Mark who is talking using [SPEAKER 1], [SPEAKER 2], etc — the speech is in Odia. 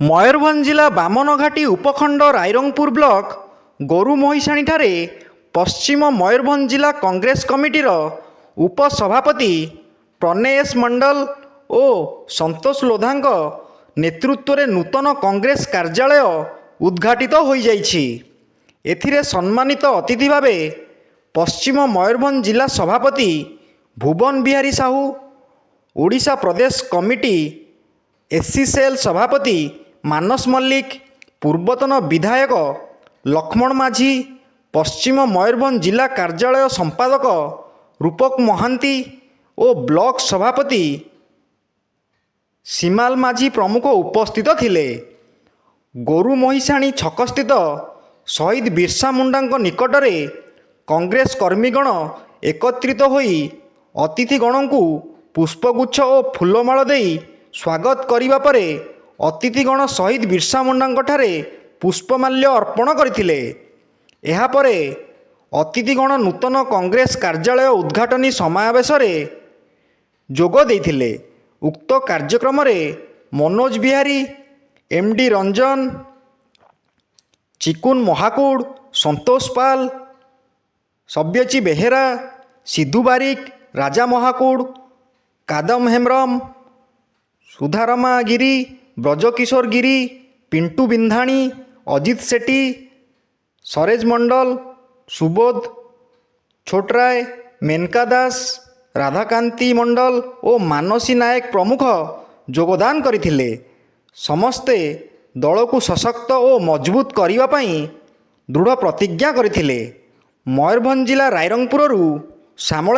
[SPEAKER 1] ମୟୂରଭଞ୍ଜ ଜିଲ୍ଲା ବାମନଘାଟି ଉପଖଣ୍ଡ ରାଇରଙ୍ଗପୁର ବ୍ଲକ ଗୋରୁମହିଷାଣୀଠାରେ ପଶ୍ଚିମ ମୟୂରଭଞ୍ଜ ଜିଲ୍ଲା କଂଗ୍ରେସ କମିଟିର ଉପସଭାପତି ପ୍ରନେଶ ମଣ୍ଡଲ ଓ ସନ୍ତୋଷ ଲୋଧାଙ୍କ ନେତୃତ୍ୱରେ ନୂତନ କଂଗ୍ରେସ କାର୍ଯ୍ୟାଳୟ ଉଦ୍ଘାଟିତ ହୋଇଯାଇଛି। ଏଥିରେ ସମ୍ମାନିତ ଅତିଥି ଭାବେ ପଶ୍ଚିମ ମୟୂରଭଞ୍ଜ ଜିଲ୍ଲା ସଭାପତି ଭୁବନ ବିହାରୀ ସାହୁ, ଓଡ଼ିଶା ପ୍ରଦେଶ କମିଟି ଏସ୍ସି ସେଲ୍ ସଭାପତି ମାନସ ମଲ୍ଲିକ, ପୂର୍ବତନ ବିଧାୟକ ଲକ୍ଷ୍ମଣ ମାଝୀ, ପଶ୍ଚିମ ମୟୂରଭଞ୍ଜ ଜିଲ୍ଲା କାର୍ଯ୍ୟାଳୟ ସମ୍ପାଦକ ରୂପକ ମହାନ୍ତି ଓ ବ୍ଲକ ସଭାପତି ସୀମାଲ ମାଝୀ ପ୍ରମୁଖ ଉପସ୍ଥିତ ଥିଲେ। ଗୋରୁମହିଷାଣୀ ଛକସ୍ଥିତ ଶହୀଦ ବିର୍ସା ମୁଣ୍ଡାଙ୍କ ନିକଟରେ କଂଗ୍ରେସ କର୍ମୀଗଣ ଏକତ୍ରିତ ହୋଇ ଅତିଥିଗଣଙ୍କୁ ପୁଷ୍ପଗୁଚ୍ଛ ଓ ଫୁଲମାଳ ଦେଇ ସ୍ୱାଗତ କରିବା ପରେ ଅତିଥିଗଣ ଶହୀଦ ବିର୍ସା ମୁଣ୍ଡାଙ୍କଠାରେ ପୁଷ୍ପମାଲ୍ୟ ଅର୍ପଣ କରିଥିଲେ। ଏହାପରେ ଅତିଥିଗଣ ନୂତନ କଂଗ୍ରେସ କାର୍ଯ୍ୟାଳୟ ଉଦ୍ଘାଟନୀ ସମାବେଶରେ ଯୋଗ ଦେଇଥିଲେ। ଉକ୍ତ କାର୍ଯ୍ୟକ୍ରମରେ ମନୋଜ ବିହାରୀ, ଏମ୍ଡି ରଞ୍ଜନ, ଚିକୁନ ମହାକୁଡ଼, ସନ୍ତୋଷ ପାଲ, ସବ୍ୟଚୀ ବେହେରା, ସିଧୁ ବାରିକ, ରାଜା ମହାକୁଡ଼, କାଦମ ହେମ୍ରମ, ସୁଧାରମା ଗିରି, ବ୍ରଜକିଶୋର ଗିରି, ପିଣ୍ଟୁ ବିନ୍ଧାଣୀ, ଅଜିତ ସେଠୀ, ସରେଜ ମଣ୍ଡଲ, ସୁବୋଧ ଛୋଟରାୟ, ମେନକା ଦାସ, ରାଧାକାନ୍ତି ମଣ୍ଡଲ ଓ ମାନସୀ ନାୟକ ପ୍ରମୁଖ ଯୋଗଦାନ କରିଥିଲେ। ସମସ୍ତେ ଦଳକୁ ସଶକ୍ତ ଓ ମଜବୁତ କରିବା ପାଇଁ ଦୃଢ଼ ପ୍ରତିଜ୍ଞା କରିଥିଲେ। ମୟୂରଭଞ୍ଜ ଜିଲ୍ଲା ରାଇରଙ୍ଗପୁରରୁ ଶ୍ୟାମଳ